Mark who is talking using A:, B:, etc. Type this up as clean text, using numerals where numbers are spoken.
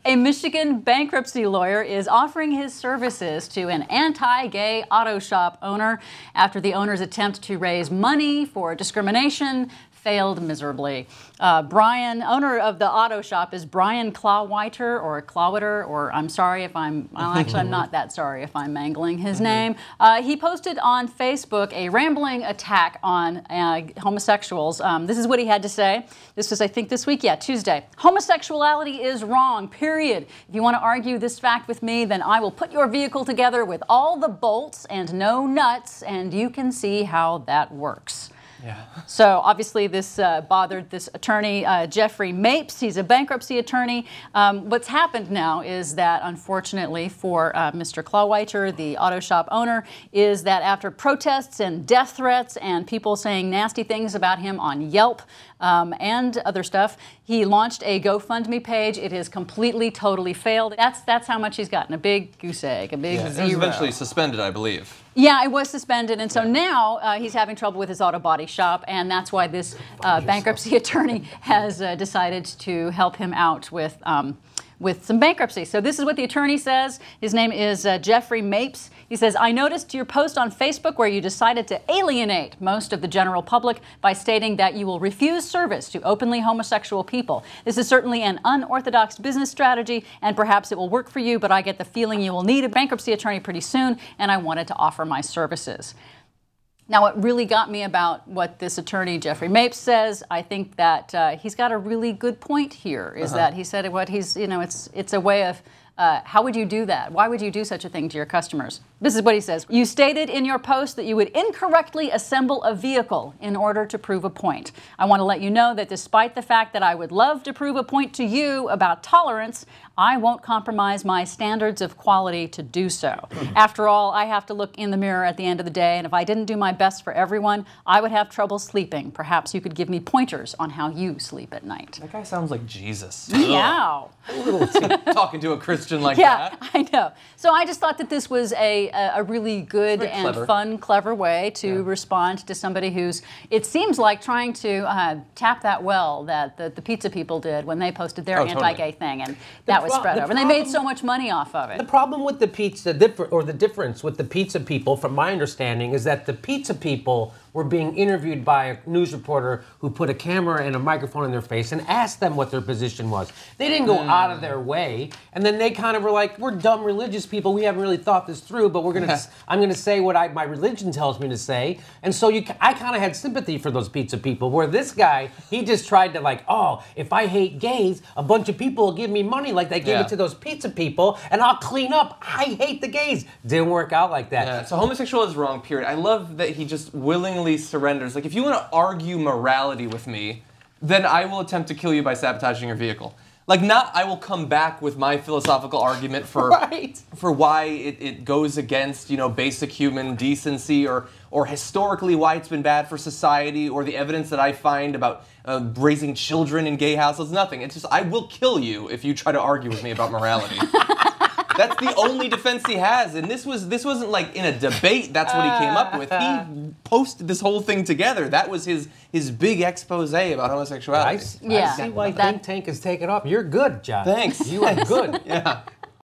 A: A Michigan bankruptcy lawyer is offering his services to an anti-gay auto shop owner after the owner's attempt to raise money for discrimination failed miserably. Brian, owner of the auto shop, is Brian Clawiter, or I'm sorry if I'm not that sorry if I'm mangling his name. He posted on Facebook a rambling attack on homosexuals. This is what he had to say. This was, I think, this week, Tuesday. Homosexuality is wrong, period. If you want to argue this fact with me, then I will put your vehicle together with all the bolts and no nuts, and you can see how that works. Yeah. So obviously this bothered this attorney, Jeffrey Mapes. He's a bankruptcy attorney. What's happened now is that, unfortunately for Mr. Clawiter, the auto shop owner, is that after protests and death threats and people saying nasty things about him on Yelp and other stuff, he launched a GoFundMe page. It has completely, totally failed. That's how much he's gotten, a big goose egg, a big zero.
B: It was eventually suspended, I believe.
A: Yeah, it was suspended, and so now he's having trouble with his auto body shop, and that's why this bankruptcy attorney has decided to help him out with some bankruptcy. So this is what the attorney says. His name is Jeffrey Mapes. He says, I noticed your post on Facebook where you decided to alienate most of the general public by stating that you will refuse service to openly homosexual people. This is certainly an unorthodox business strategy, and perhaps it will work for you, but I get the feeling you will need a bankruptcy attorney pretty soon, and I wanted to offer my services. Now, what really got me about what this attorney, Jeffrey Mapes, says, I think that he's got a really good point here, is that he said what he's, it's a way of, how would you do that? Why would you do such a thing to your customers? This is what he says. You stated in your post that you would incorrectly assemble a vehicle in order to prove a point. I want to let you know that despite the fact that I would love to prove a point to you about tolerance, I won't compromise my standards of quality to do so. After all, I have to look in the mirror at the end of the day, and if I didn't do my best for everyone, I would have trouble sleeping. Perhaps you could give me pointers on how you sleep at night.
B: That guy sounds like Jesus.
A: Meow.
B: Talking to a Christian like
A: that.
B: Yeah,
A: I know. So I just thought that this was a really good and fun, clever way to respond to somebody who's, it seems like, trying to tap that well that the pizza people did when they posted their anti-gay thing, and that was spread over. And they made so much money off of it.
C: The problem with the pizza, the difference with the pizza people, from my understanding, is that the pizza people were being interviewed by a news reporter who put a camera and a microphone in their face and asked them what their position was. They didn't go out of their way, and then they kind of were like, we're dumb religious people, we haven't really thought this through, but I'm going to say what my religion tells me to say. And so I kind of had sympathy for those pizza people, where this guy, he just tried to if I hate gays, a bunch of people will give me money like they gave it to those pizza people, and I'll clean up. I hate the gays. Didn't work out like that.
B: Yeah. So homosexual is wrong, period. I love that he just willingly surrenders. Like, if you want to argue morality with me, then I will attempt to kill you by sabotaging your vehicle. Like, not I will come back with my philosophical argument for for why it goes against, basic human decency, or historically why it's been bad for society, or the evidence that I find about raising children in gay households. Nothing. It's just, I will kill you if you try to argue with me about morality. That's the only defense he has, and this wasn't like in a debate. That's what he came up with. He posted this whole thing together. That was his big expose about homosexuality.
C: I see why Think Tank has taken off. You're good, John.
B: Thanks.
C: You are good.
B: Yeah.